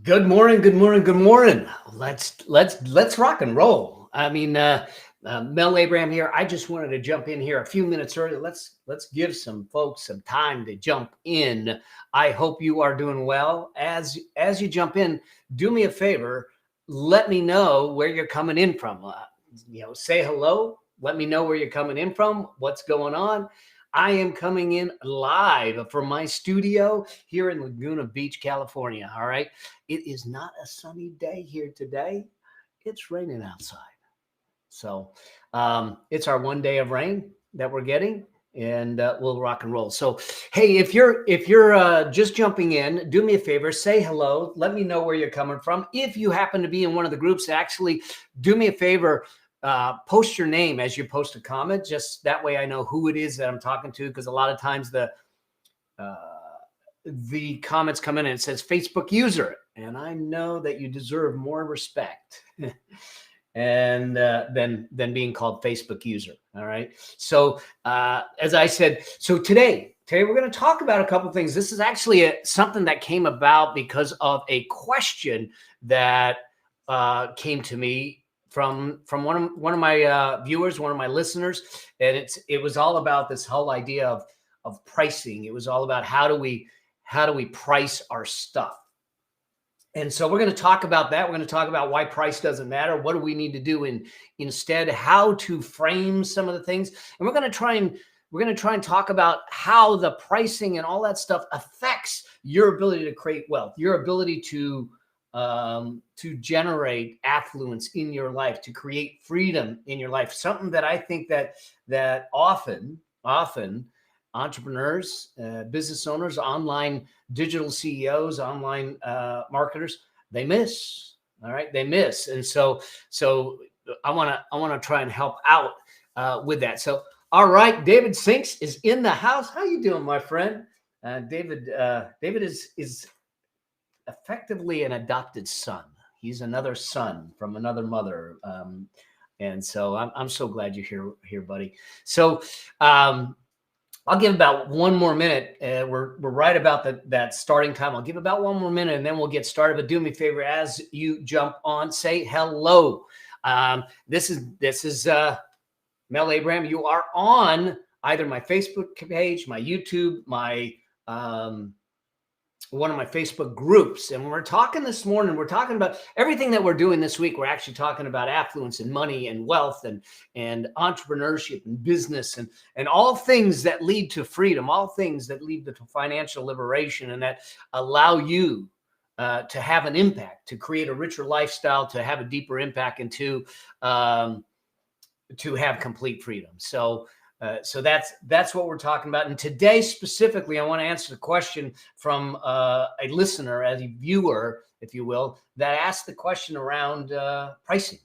Good morning, good morning, good morning. Let's rock and roll. Mel Abraham here. I just wanted to jump in here a few minutes early. Let's give some folks some time to jump in. I hope you are doing well. As you jump in, do me a favor. Let me know where you're coming in from. Say hello. Let me know where you're coming in from. What's going on? I am coming in live from my studio here in Laguna Beach, California. All right. It is not a sunny day here today. It's raining outside. So it's our one day of rain that we're getting, and we'll rock and roll. So, hey, if you're just jumping in, do me a favor, say hello. Let me know where you're coming from. If you happen to be in one of the groups, actually, do me a favor. Post your name as you post a comment. Just that way I know who it is that I'm talking to, because a lot of times the comments come in and it says Facebook user, and I know that you deserve more respect and than being called Facebook user. All right. So as I said, so today we're going to talk about a couple of things. This is actually something that came about because of a question that came to me from one of my viewers, one of my listeners, and it was all about this whole idea of pricing. It was all about how do we price our stuff. And so we're going to talk about that. We're going to talk about why price doesn't matter. What do we need to do instead? How to frame some of the things. And we're going to try and talk about how the pricing and all that stuff affects your ability to create wealth, your ability to generate affluence in your life, to create freedom in your life. Something that I think that often entrepreneurs, business owners, online digital CEOs, online marketers, they miss. All right, they miss, and so I want to try and help out with that. So, all right, David Sinks is in the house. How you doing, my friend? David is effectively an adopted son. He's another son from another mother, and so I'm so glad you're here, buddy. So. I'll give about one more minute. We're right about that starting time. I'll give about one more minute and then we'll get started. But do me a favor, as you jump on, say hello. This is Mel Abraham. You are on either my Facebook page, my YouTube, my one of my Facebook groups. And when we're talking this morning, we're talking about everything that we're doing this week. We're actually talking about affluence and money and wealth and entrepreneurship and business and all things that lead to freedom, all things that lead to financial liberation and that allow you to have an impact, to create a richer lifestyle, to have a deeper impact, and to have complete freedom. So that's what we're talking about. And today specifically, I want to answer the question from a listener, as a viewer, if you will, that asked the question around pricing.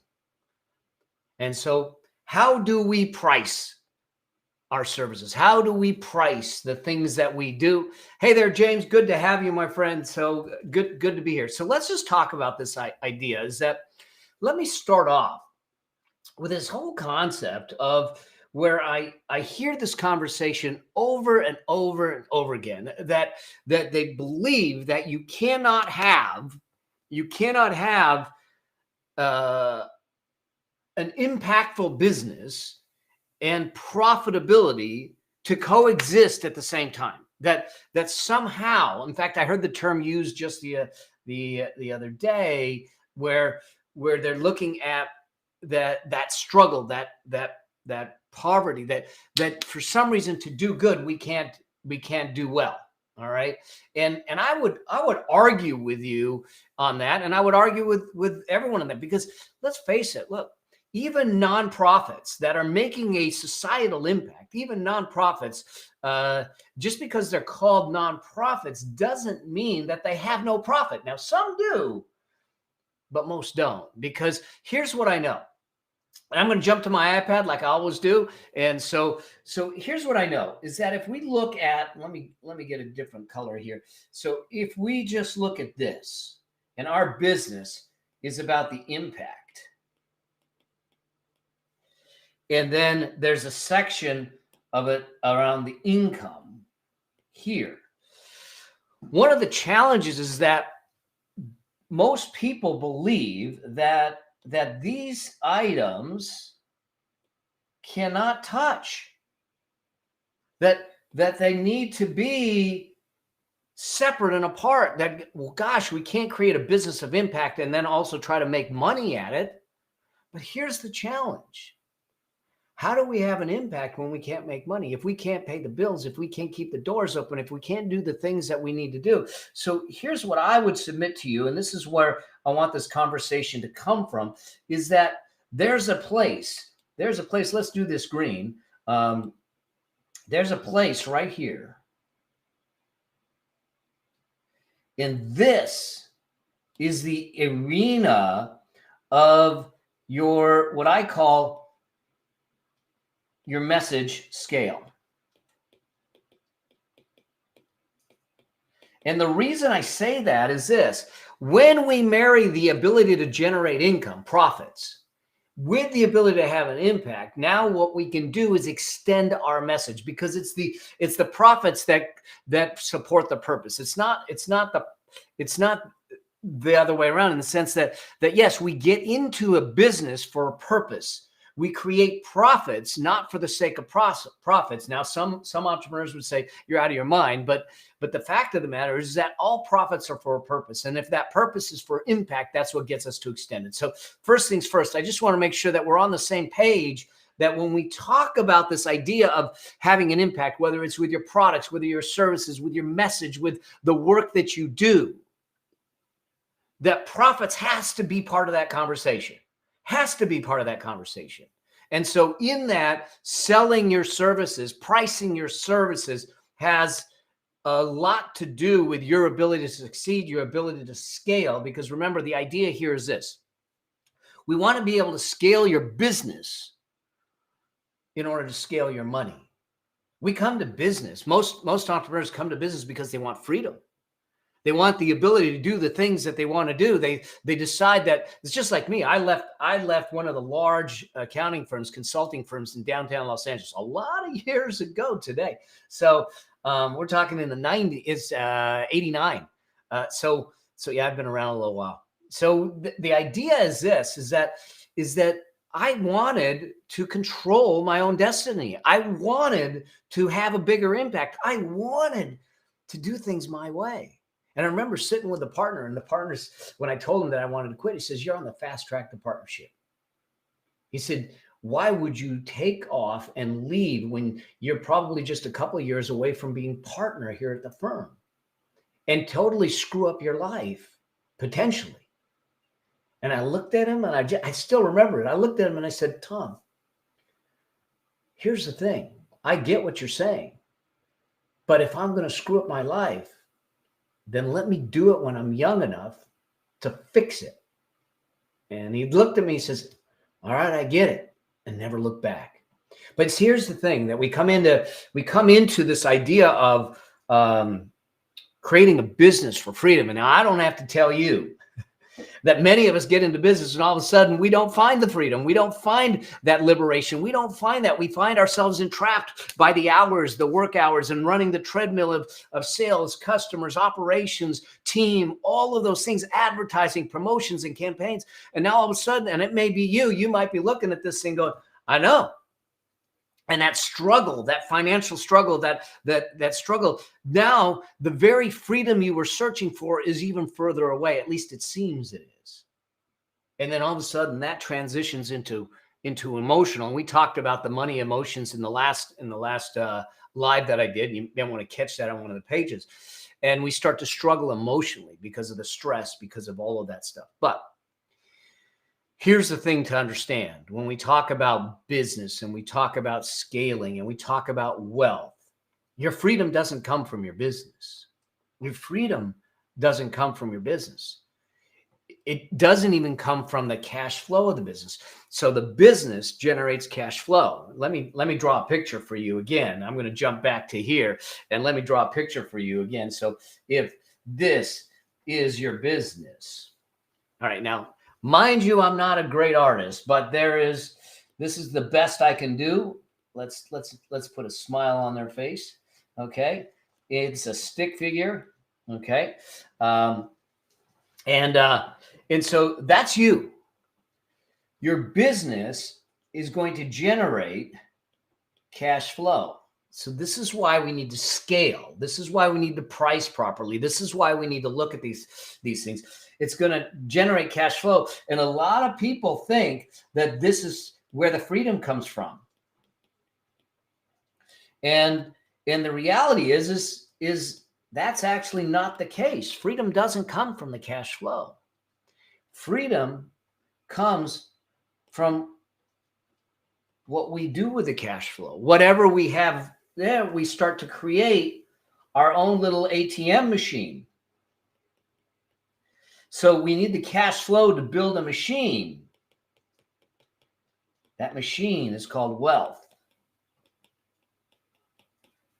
And so how do we price our services? How do we price the things that we do? Hey there, James. Good to have you, my friend. So good to be here. So let's just talk about this idea. Let me start off with this whole concept of where I hear this conversation over and over and over again, that they believe that you cannot have an impactful business and profitability to coexist at the same time. That somehow, in fact, I heard the term used just the other day, where they're looking at that struggle, that poverty, that for some reason to do good we can't do well. All right, and I would argue with you on that, and I would argue with everyone on that, because let's face it, look, even nonprofits that are making a societal impact, even nonprofits, just because they're called nonprofits doesn't mean that they have no profit. Now, some do, but most don't, because here's what I know. And I'm going to jump to my iPad like I always do. And so here's what I know is that if we look at, let me get a different color here. So if we just look at this, and our business is about the impact. And then there's a section of it around the income here. One of the challenges is that most people believe that these items cannot touch, that they need to be separate and apart, that, well, gosh, we can't create a business of impact and then also try to make money at it. But here's the challenge. How do we have an impact when we can't make money? If we can't pay the bills, if we can't keep the doors open, if we can't do the things that we need to do. So here's what I would submit to you, and this is where I want this conversation to come from, is that there's a place, let's do this green. There's a place right here. And this is the arena of your, what I call your message scale. And the reason I say that is this: when we marry the ability to generate income, profits, with the ability to have an impact, now what we can do is extend our message, because it's the profits that support the purpose. It's not the other way around, in the sense that yes, we get into a business for a purpose. We create profits not for the sake of profits. Now, some entrepreneurs would say you're out of your mind, but the fact of the matter is that all profits are for a purpose. And if that purpose is for impact, that's what gets us to extend it. So first things first, I just want to make sure that we're on the same page, that when we talk about this idea of having an impact, whether it's with your products, whether your services, with your message, with the work that you do, that profits has to be part of that conversation. Has to be part of that conversation. And so in that, selling your services, pricing your services has a lot to do with your ability to succeed, your ability to scale. Because remember, the idea here is this: we want to be able to scale your business in order to scale your money. We come to business. Most entrepreneurs come to business because they want freedom. They want the ability to do the things that they want to do. They decide that it's just like me. I left one of the large accounting firms, consulting firms in downtown Los Angeles a lot of years ago today. So we're talking in the 90s, it's 89. So yeah, I've been around a little while. So the idea is this, is that I wanted to control my own destiny. I wanted to have a bigger impact. I wanted to do things my way. And I remember sitting with the partner, and the partners, when I told him that I wanted to quit, he says, "You're on the fast track to partnership." He said, "Why would you take off and leave when you're probably just a couple of years away from being partner here at the firm and totally screw up your life potentially?" And I looked at him, and I still remember it. I looked at him and I said, "Tom, here's the thing. I get what you're saying, but if I'm going to screw up my life, then let me do it when I'm young enough to fix it." And he looked at me and says, "All right, I get it," and never looked back. But here's the thing, that we come into this idea of creating a business for freedom. And now I don't have to tell you that many of us get into business and all of a sudden we don't find the freedom. We don't find that liberation. We don't find that. We find ourselves entrapped by the hours, the work hours, and running the treadmill of sales, customers, operations, team, all of those things, advertising, promotions, and campaigns. And now all of a sudden, and it may be you might be looking at this thing going, "I know." And that struggle, that financial struggle, that struggle, now the very freedom you were searching for is even further away. At least it seems it is. And then all of a sudden that transitions into emotional. And we talked about the money emotions in the last live that I did. You may want to catch that on one of the pages. And we start to struggle emotionally because of the stress, because of all of that stuff. But here's the thing to understand. When we talk about business and we talk about scaling and we talk about wealth, your freedom doesn't come from your business. Your freedom doesn't come from your business. It doesn't even come from the cash flow of the business. So the business generates cash flow. Let me draw a picture for you again. I'm going to jump back to here and let me draw a picture for you again. So if this is your business, all right, now, mind you, I'm not a great artist, but this is the best I can do. Let's put a smile on their face. Okay. It's a stick figure. Okay. And so that's you. Your business is going to generate cash flow. So this is why we need to scale. This is why we need to price properly. This is why we need to look at these things. It's going to generate cash flow. And a lot of people think that this is where the freedom comes from. And the reality is that's actually not the case. Freedom doesn't come from the cash flow. Freedom comes from what we do with the cash flow. Whatever we have there, we start to create our own little ATM machine. So we need the cash flow to build a machine. That machine is called wealth.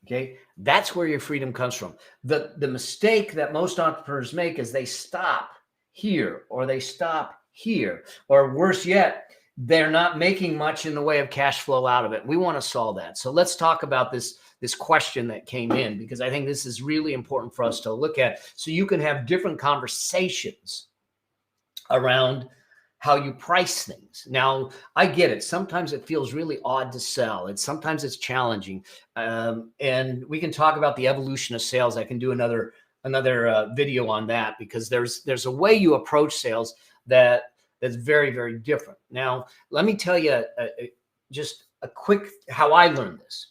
Okay, that's where your freedom comes from. The mistake that most entrepreneurs make is they stop here, or they stop here, or worse yet, they're not making much in the way of cash flow out of it. We want to solve that. So let's talk about this question that came in, because I think this is really important for us to look at, so you can have different conversations around how you price things. Now, I get it. Sometimes it feels really odd to sell. Sometimes it's challenging. And we can talk about the evolution of sales. I can do another video on that, because there's a way you approach sales that's very, very different. Now, let me tell you just a quick how I learned this.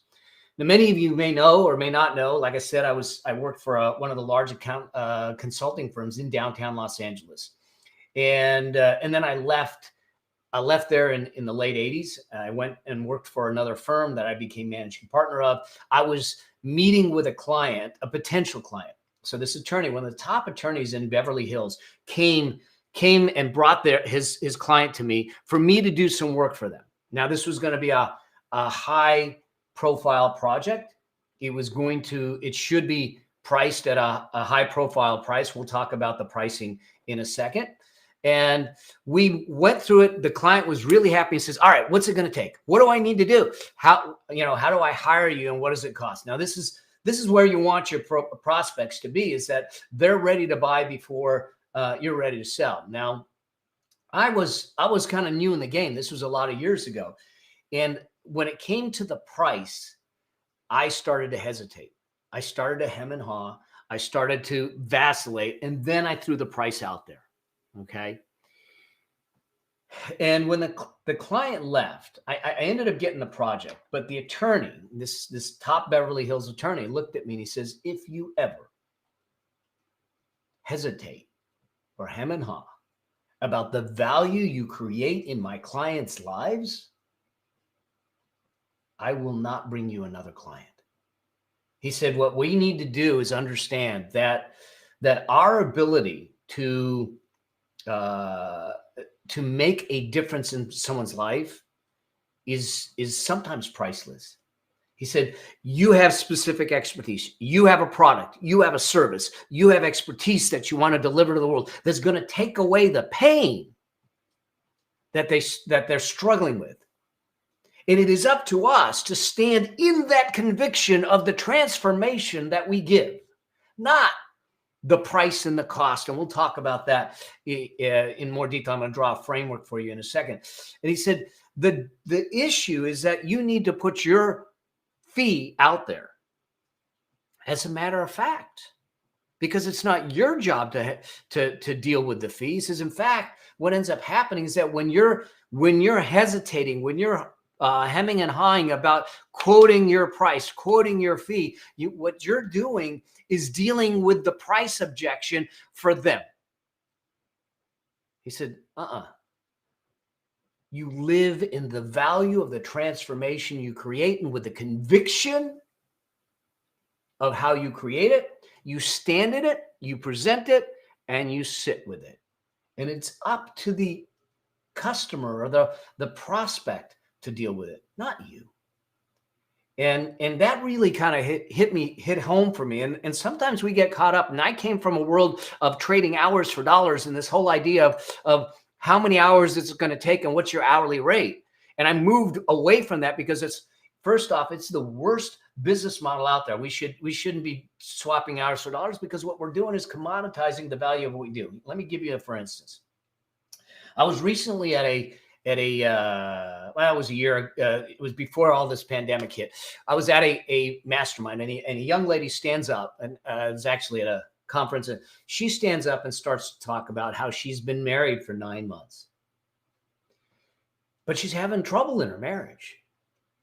Now, many of you may know or may not know. Like I said, I worked for one of the large consulting firms in downtown Los Angeles. And then I left there in the late 80s. I went and worked for another firm that I became managing partner of. I was meeting with a client, a potential client. So this attorney, one of the top attorneys in Beverly Hills, came and brought his client to me for me to do some work for them. Now, this was going to be a high profile project. It should be priced at a high profile price. We'll talk about the pricing in a second. And we went through it. The client was really happy and says, all right, what's it going to take? What do I need to do? How do I hire you, and what does it cost? Now, this is where you want your prospects to be, is that they're ready to buy before you're ready to sell. Now, I was kind of new in the game. This was a lot of years ago. And when it came to the price, I started to hesitate. I started to hem and haw. I started to vacillate, and then I threw the price out there. Okay. And when the client left, I ended up getting the project, but the attorney, this top Beverly Hills attorney, looked at me and he says, if you ever hesitate or hem and haw about the value you create in my clients' lives, I will not bring you another client. He said, what we need to do is understand that our ability to make a difference in someone's life is sometimes priceless. He said, you have specific expertise. You have a product. You have a service. You have expertise that you want to deliver to the world that's going to take away the pain that they're struggling with. And it is up to us to stand in that conviction of the transformation that we give, not the price and the cost. And we'll talk about that in more detail. I'm going to draw a framework for you in a second. And he said, the issue is that you need to put your fee out there. As a matter of fact, because it's not your job to deal with the fees. Is in fact, what ends up happening is that when you're hesitating, when you're hemming and hawing about quoting your price, quoting your fee, what you're doing is dealing with the price objection for them. He said, You live in the value of the transformation you create, and with the conviction of how you create it, you stand in it, you present it, and you sit with it. And it's up to the customer or the prospect to deal with it, not you. And that really kind of hit home for me. And sometimes we get caught up. And I came from a world of trading hours for dollars, and this whole idea of how many hours it's going to take and what's your hourly rate. And I moved away from that because first off, it's the worst business model out there. We shouldn't be swapping hours for dollars, because what we're doing is commoditizing the value of what we do. Let me give you for instance. I was recently at a well, it was a year, it was before all this pandemic hit. I was at a mastermind, and a young lady stands up, and it was actually at a conference, and she stands up and starts to talk about how she's been married for 9 months, but she's having trouble in her marriage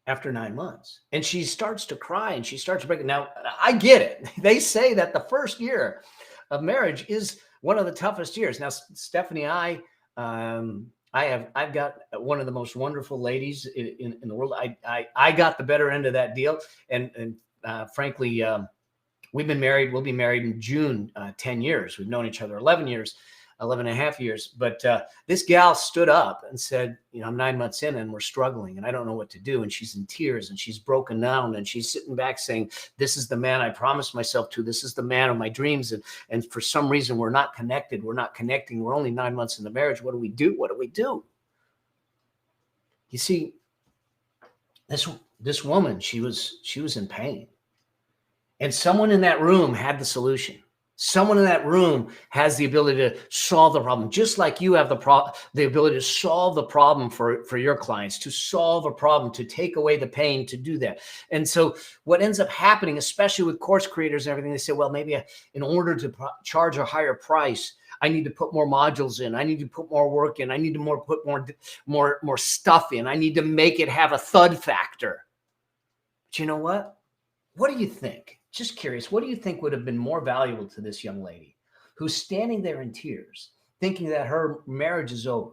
after 9 months. And she starts to cry and she starts to break it. Now, I get it. They say that the first year of marriage is one of the toughest years. Now, Stephanie and I've got one of the most wonderful ladies in the world. I got the better end of that deal. And frankly, we'll be married in June, 10 years. We've known each other 11 and a half years. But this gal stood up and said, I'm 9 months in and we're struggling and I don't know what to do. And she's in tears and she's broken down and she's sitting back saying, this is the man I promised myself to. This is the man of my dreams. And for some reason, we're not connected. We're not connecting. We're only 9 months in the marriage. What do we do? What do we do? You see, this woman, she was in pain. And someone in that room had the solution. Someone in that room has the ability to solve the problem, just like you have the ability to solve the problem for your clients, to solve a problem, to take away the pain, to do that. And so what ends up happening, especially with course creators and everything, they say, well, maybe in order to charge a higher price, I need to put more modules in. I need to put more work in. I need to put more stuff in. I need to make it have a thud factor. But you know what? What do you think? Just curious, what do you think would have been more valuable to this young lady who's standing there in tears, thinking that her marriage is over,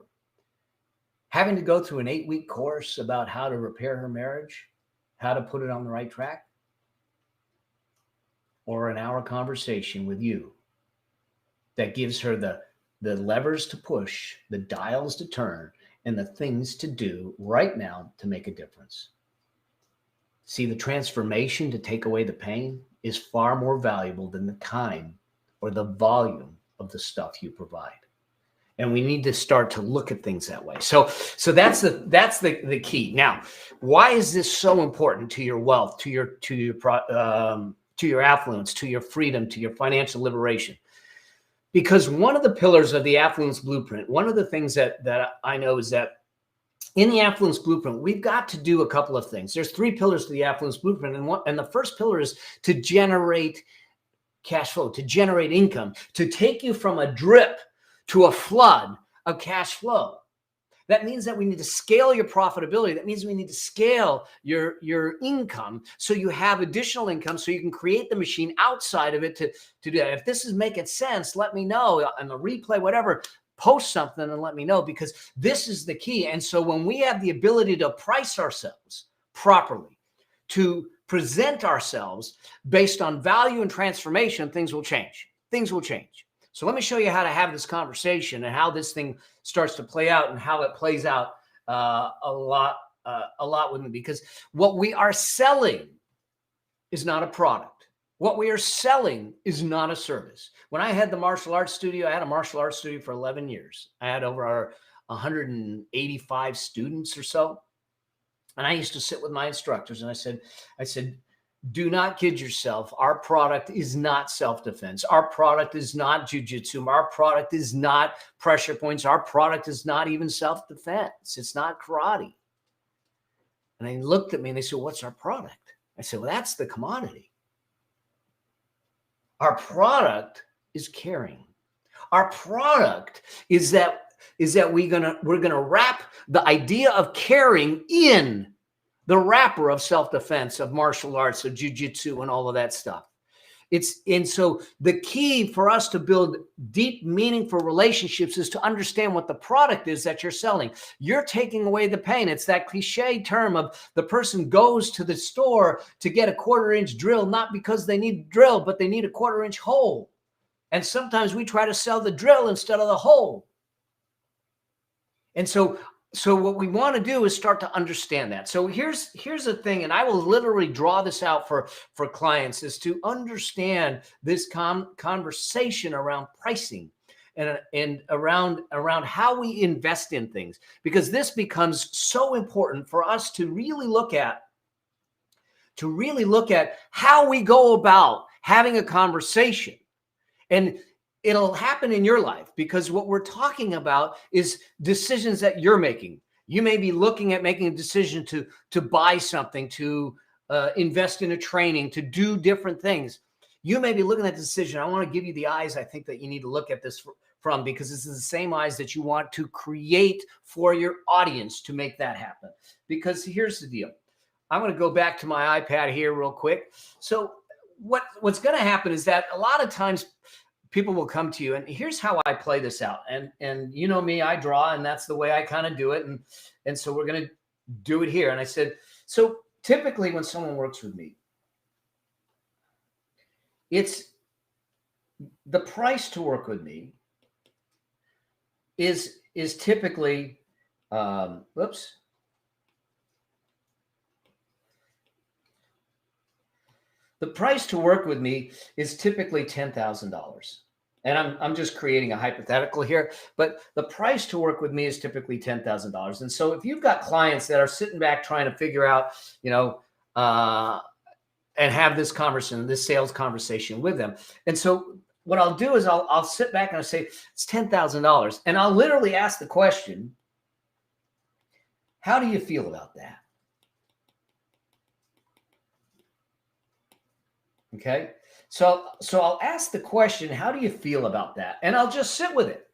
having to go through an 8-week course about how to repair her marriage, how to put it on the right track, or an hour conversation with you that gives her the levers to push, the dials to turn, and the things to do right now to make a difference? See, the transformation to take away the pain is far more valuable than the time or the volume of the stuff you provide. And we need to start to look at things that way. So that's the key. Now, why is this so important to your wealth, to your affluence, to your freedom, to your financial liberation? Because one of the pillars of the affluence blueprint, one of the things that I know is that in the affluence blueprint, we've got to do a couple of things. There's 3 pillars to the affluence blueprint. And the first pillar is to generate cash flow, to generate income, to take you from a drip to a flood of cash flow. That means that we need to scale your profitability. That means we need to scale your income so you have additional income so you can create the machine outside of it to do that. If this is making sense, let me know on the replay, whatever. Post something and let me know, because this is the key. And so when we have the ability to price ourselves properly, to present ourselves based on value and transformation, things will change. Things will change. So let me show you how to have this conversation and how this thing starts to play out and how it plays out a lot with me, because what we are selling is not a product. What we are selling is not a service. When I had the martial arts studio, I had a martial arts studio for 11 years. I had over 185 students or so. And I used to sit with my instructors and I said, do not kid yourself. Our product is not self-defense. Our product is not jujitsu. Our product is not pressure points. Our product is not even self-defense. It's not karate. And they looked at me and they said, what's our product? I said, well, that's the commodity. Our product is caring. Our product is that we're gonna wrap the idea of caring in the wrapper of self-defense, of martial arts, of jiu-jitsu, and all of that stuff. And so the key for us to build deep, meaningful relationships is to understand what the product is that you're selling. You're taking away the pain. It's that cliche term of the person goes to the store to get a 1/4-inch drill, not because they need a drill, but they need a 1/4-inch hole. And sometimes we try to sell the drill instead of the hole. And so what we want to do is start to understand that. So here's the thing, and I will literally draw this out for clients, is to understand this conversation around pricing and around how we invest in things, because this becomes so important for us to really look at, to really look at how we go about having a conversation. And it'll happen in your life, because what we're talking about is decisions that you're making. You may be looking at making a decision to buy something, to invest in a training, to do different things. You may be looking at the decision. I want to give you the eyes I think that you need to look at this from, because this is the same eyes that you want to create for your audience to make that happen. Because here's the deal. I'm going to go back to my iPad here real quick. So what's going to happen is that a lot of times people will come to you, and here's how I play this out. And you know me, I draw, and that's the way I kind of do it. And so we're going to do it here. And I said, so typically when someone works with me, it's the price to work with me is typically, whoops. The price to work with me is typically $10,000. And I'm just creating a hypothetical here, but the price to work with me is typically $10,000. And so if you've got clients that are sitting back trying to figure out, and have this conversation, this sales conversation with them. And so what I'll do is I'll sit back and I'll say, it's $10,000. And I'll literally ask the question, how do you feel about that? Okay. So I'll ask the question, how do you feel about that? And I'll just sit with it.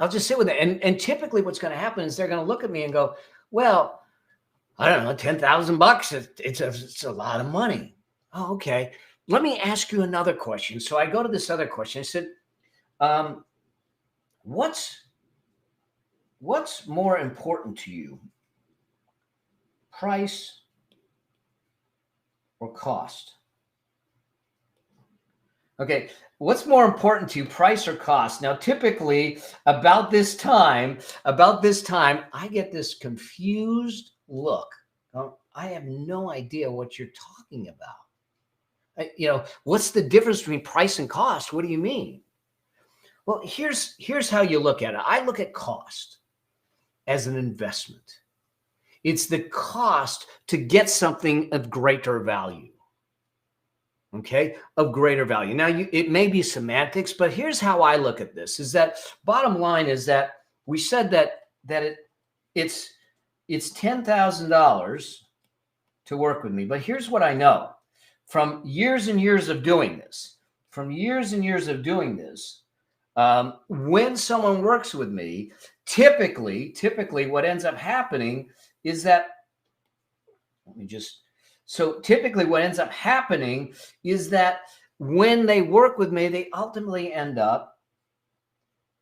And typically what's going to happen is they're going to look at me and go, well, I don't know, $10,000. It's a lot of money. Oh, okay. Let me ask you another question. So I go to this other question. I said, what's more important to you? Price or cost? Okay, what's more important to you, price or cost? Now, typically about this time, I get this confused look. I have no idea what you're talking about. What's the difference between price and cost? What do you mean? Well, here's how you look at it. I look at cost as an investment. It's the cost to get something of greater value. Okay, of greater value. Now, it may be semantics, but here's how I look at this: is that bottom line is that we said that it's $10,000 to work with me. But here's what I know from years and years of doing this. When someone works with me, typically what ends up happening is that, typically what ends up happening is that when they work with me, they ultimately end up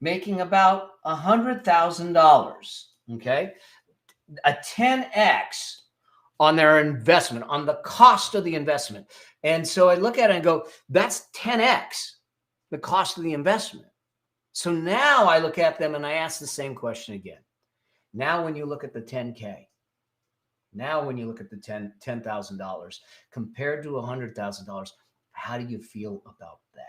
making about $100,000, okay? A 10X on their investment, on the cost of the investment. And so I look at it and go, that's 10X, the cost of the investment. So now I look at them and I ask the same question again. Now, when you look at the 10K, now when you look at the $10,000 compared to $100,000, how do you feel about that?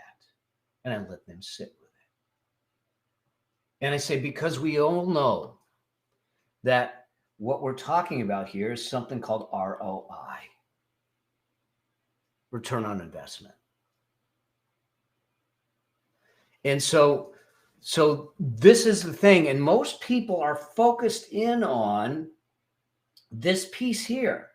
And I let them sit with it. And I say, because we all know that what we're talking about here is something called ROI, return on investment. And so this is the thing. And most people are focused in on this piece here.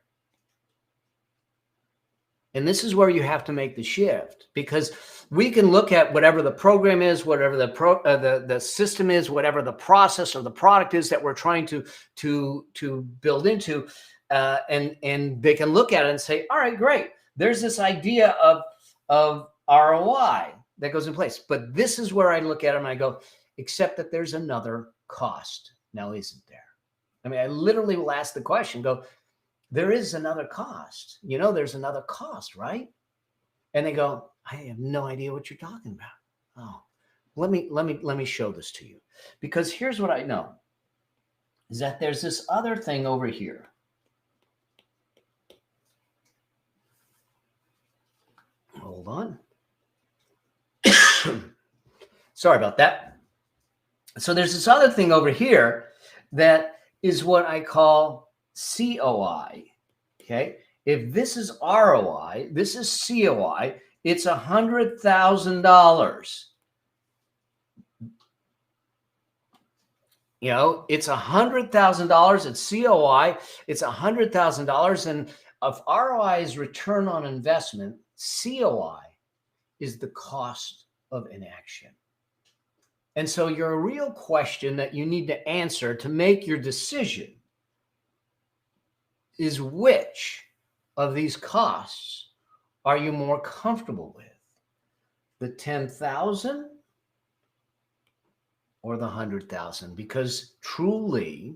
And this is where you have to make the shift, because we can look at whatever the program is, whatever the system is, whatever the process or the product is that we're trying to build into, and they can look at it and say, all right, great. There's this idea of ROI that goes in place. But this is where I look at it and I go, except that there's another cost. Now, isn't there? I mean, I literally will ask the question, go, there is another cost. There's another cost, right? And they go, I have no idea what you're talking about. Oh, let me show this to you. Because here's what I know, is that there's this other thing over here. Hold on. Sorry about that. So there's this other thing over here that is what I call COI, okay? If this is ROI, this is COI, it's $100,000. You know, it's $100,000 at COI, it's $100,000. And if ROI is return on investment, COI is the cost of inaction. And so your real question that you need to answer to make your decision is, which of these costs are you more comfortable with? The 10,000 or the 100,000? Because truly,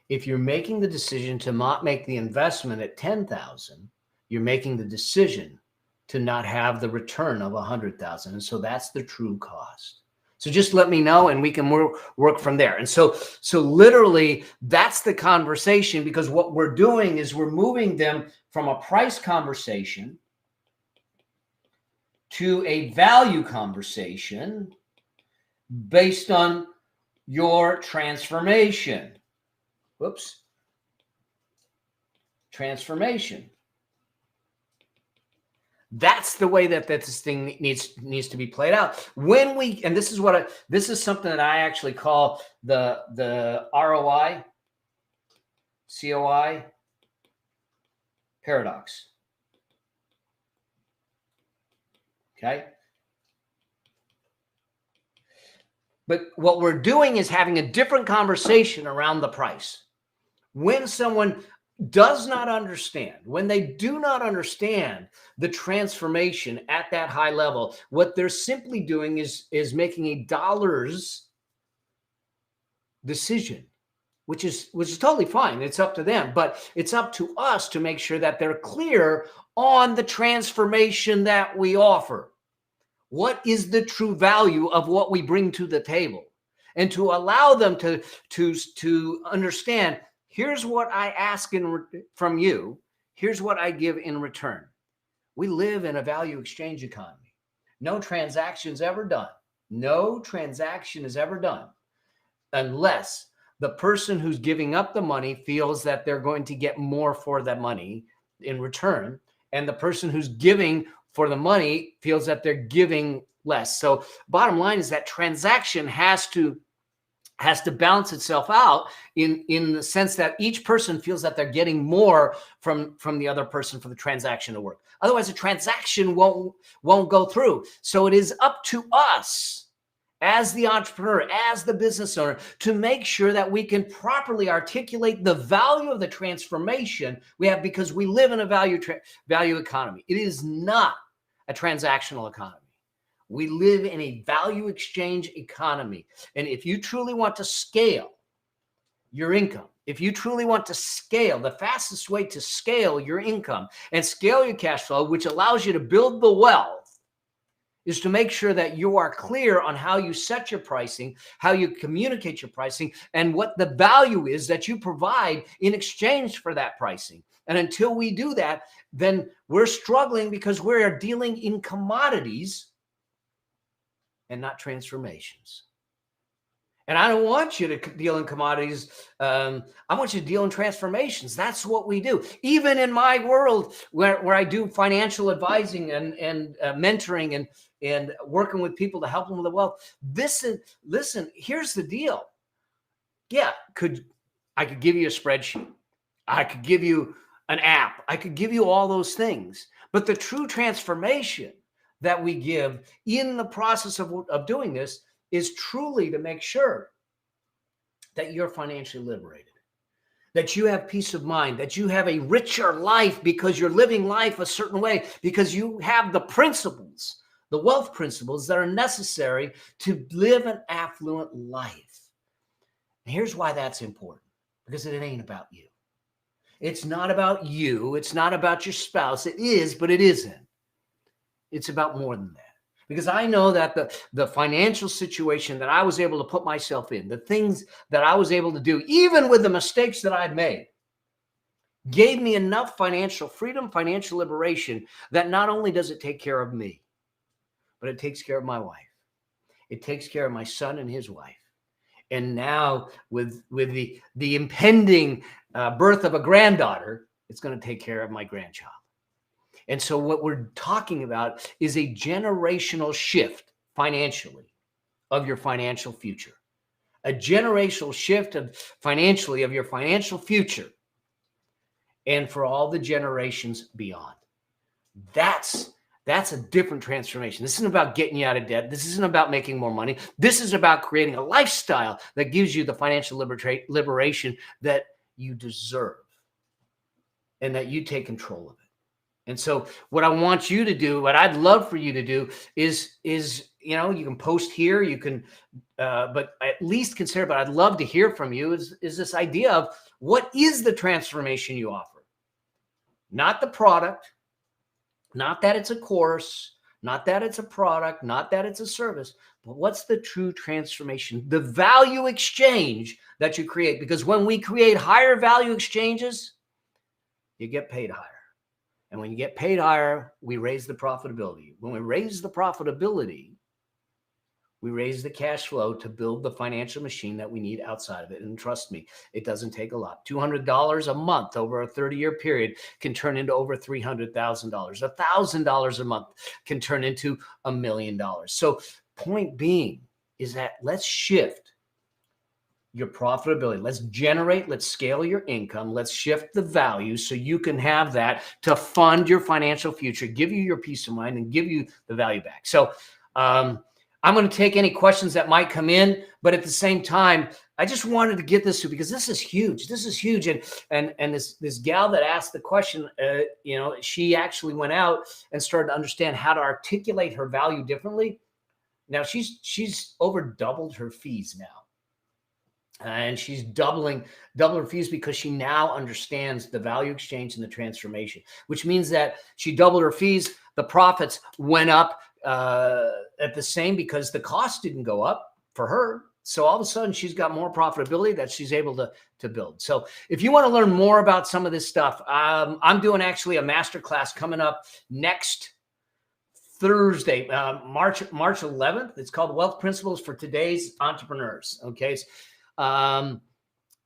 if you're making the decision to not make the investment at 10,000, you're making the decision to not have the return of 100,000. And so that's the true cost. So just let me know and we can work from there. And so literally that's the conversation, because what we're doing is we're moving them from a price conversation to a value conversation based on your transformation. Whoops. Transformation. That's the way that this thing needs to be played out. When we, and this is something that I actually call the ROI, COI paradox. Okay. But what we're doing is having a different conversation around the price. When someone does not understand, when they do not understand the transformation at that high level, what they're simply doing is making a dollars decision, which is totally fine. It's up to them, but it's up to us to make sure that they're clear on the transformation that we offer. What is the true value of what we bring to the table? And to allow them to understand, here's what I ask from you. Here's what I give in return. We live in a value exchange economy. No transaction is ever done. No transaction is ever done unless the person who's giving up the money feels that they're going to get more for that money in return, and the person who's giving for the money feels that they're giving less. So bottom line is that transaction has to balance itself out in the sense that each person feels that they're getting more from the other person for the transaction to work. Otherwise, the transaction won't go through. So it is up to us as the entrepreneur, as the business owner, to make sure that we can properly articulate the value of the transformation we have, because we live in a value economy. It is not a transactional economy. We live in a value exchange economy. And if you truly want to scale your income, if you truly want to scale, the fastest way to scale your income and scale your cash flow, which allows you to build the wealth, is to make sure that you are clear on how you set your pricing, how you communicate your pricing, and what the value is that you provide in exchange for that pricing. And until we do that, then we're struggling, because we're dealing in commodities and not transformations. And I don't want you to deal in commodities. I want you to deal in transformations. That's what we do. Even in my world where I do financial advising and mentoring and working with people to help them with the wealth. Listen, here's the deal. Yeah, I could give you a spreadsheet. I could give you an app. I could give you all those things. But the true transformation that we give in the process of doing this is truly to make sure that you're financially liberated, that you have peace of mind, that you have a richer life because you're living life a certain way, because you have the principles, the wealth principles that are necessary to live an affluent life. And here's why that's important, because it ain't about you. It's not about you. It's not about your spouse. It is, but it isn't. It's about more than that. Because I know that the financial situation that I was able to put myself in, the things that I was able to do, even with the mistakes that I'd made, gave me enough financial freedom, financial liberation, that not only does it take care of me, but it takes care of my wife. It takes care of my son and his wife. And now with the impending birth of a granddaughter, it's going to take care of my grandchild. And so what we're talking about is a generational shift financially of your financial future. A generational shift of financially of your financial future and for all the generations beyond. That's a different transformation. This isn't about getting you out of debt. This isn't about making more money. This is about creating a lifestyle that gives you the financial liberation that you deserve and that you take control of it. And so what I want you to do, what I'd love for you to do is you know, you can post here, you can, but at least consider, but I'd love to hear from you is this idea of what is the transformation you offer? Not the product, not that it's a course, not that it's a product, not that it's a service, but what's the true transformation, the value exchange that you create? Because when we create higher value exchanges, you get paid higher. And when you get paid higher, we raise the profitability. When we raise the profitability, we raise the cash flow to build the financial machine that we need outside of it. And trust me, it doesn't take a lot. $200 a month over a 30-year period can turn into over $300,000. $1,000 a month can turn into $1 million. So point being is that let's shift your profitability. Let's scale your income. Let's shift the value so you can have that to fund your financial future, give you your peace of mind, and give you the value back. So I'm going to take any questions that might come in, but at the same time, I just wanted to get this to because this is huge. This is huge. And this gal that asked the question, you know, she actually went out and started to understand how to articulate her value differently. Now she's over doubled her fees now. And she's double her fees because she now understands the value exchange and the transformation, which means that she doubled her fees. The profits went up at the same because the cost didn't go up for her. So all of a sudden she's got more profitability that she's able to build. So if you want to learn more about some of this stuff, I'm doing actually a masterclass coming up next Thursday, March 11th. It's called Wealth Principles for Today's Entrepreneurs. Okay.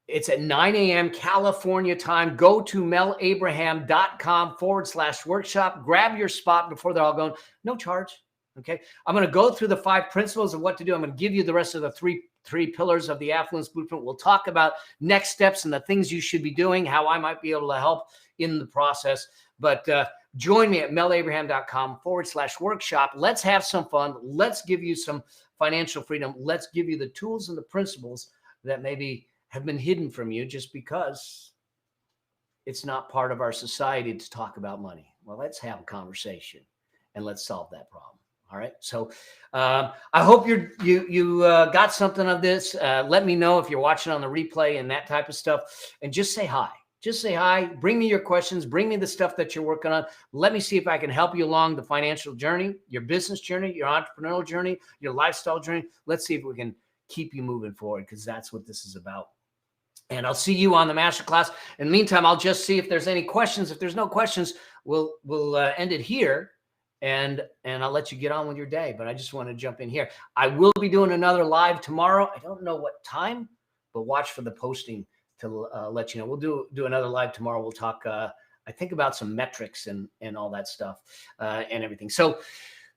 It's at 9 a.m. California time. Go to melabraham.com/workshop. Grab your spot before they're all going. No charge. Okay. I'm going to go through the 5 principles of what to do. I'm going to give you the rest of the three pillars of the Affluence Blueprint. We'll talk about next steps and the things you should be doing, how I might be able to help in the process. But join me at melabraham.com/workshop. Let's have some fun. Let's give you some financial freedom. Let's give you the tools and the principles that maybe have been hidden from you just because it's not part of our society to talk about money. Well, let's have a conversation and let's solve that problem. All right. So I hope you got something of this. Let me know if you're watching on the replay and that type of stuff, and just say hi. Just say hi. Bring me your questions. Bring me the stuff that you're working on. Let me see if I can help you along the financial journey, your business journey, your entrepreneurial journey, your lifestyle journey. Let's see if we can keep you moving forward, because that's what this is about. And I'll see you on the masterclass. In the meantime, I'll just see if there's any questions. If there's no questions, we'll end it here, and I'll let you get on with your day. But I just want to jump in here. I will be doing another live tomorrow. I don't know what time, but watch for the posting to let you know. We'll do another live tomorrow. We'll talk, I think, about some metrics and all that stuff and everything. So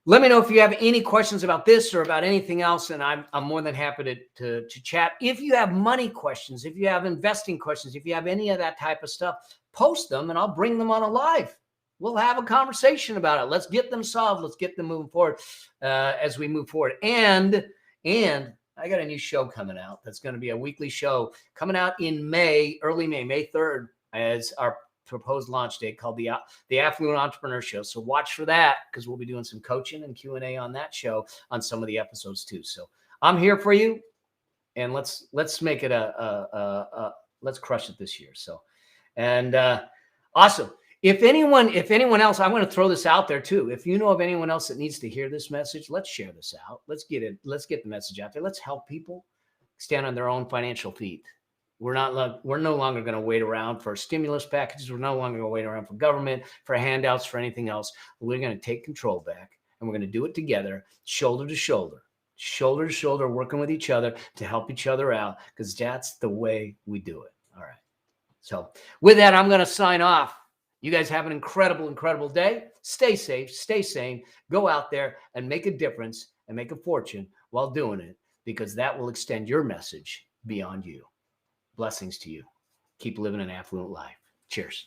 let me know if you have any questions about this or about anything else, and I'm more than happy to chat. If you have money questions, if you have investing questions, if you have any of that type of stuff, post them and I'll bring them on a live. We'll have a conversation about it. Let's get them solved. Let's get them moving forward as we move forward. And I got a new show coming out. That's going to be a weekly show coming out in May, early May 3rd, as our proposed launch date, called the Affluent Entrepreneur Show. So watch for that, because we'll be doing some coaching and Q&A on that show on some of the episodes too. So I'm here for you, and let's make it let's crush it this year. So, and awesome. If anyone else, I'm going to throw this out there too. If you know of anyone else that needs to hear this message, let's share this out. Let's get the message out there. Let's help people stand on their own financial feet. We're no longer going to wait around for stimulus packages. We're no longer going to wait around for government, for handouts, for anything else. We're going to take control back, and we're going to do it together, shoulder to shoulder, working with each other to help each other out, because that's the way we do it. All right. So with that, I'm going to sign off. You guys have an incredible, incredible day. Stay safe, stay sane, go out there and make a difference and make a fortune while doing it, because that will extend your message beyond you. Blessings to you. Keep living an affluent life. Cheers.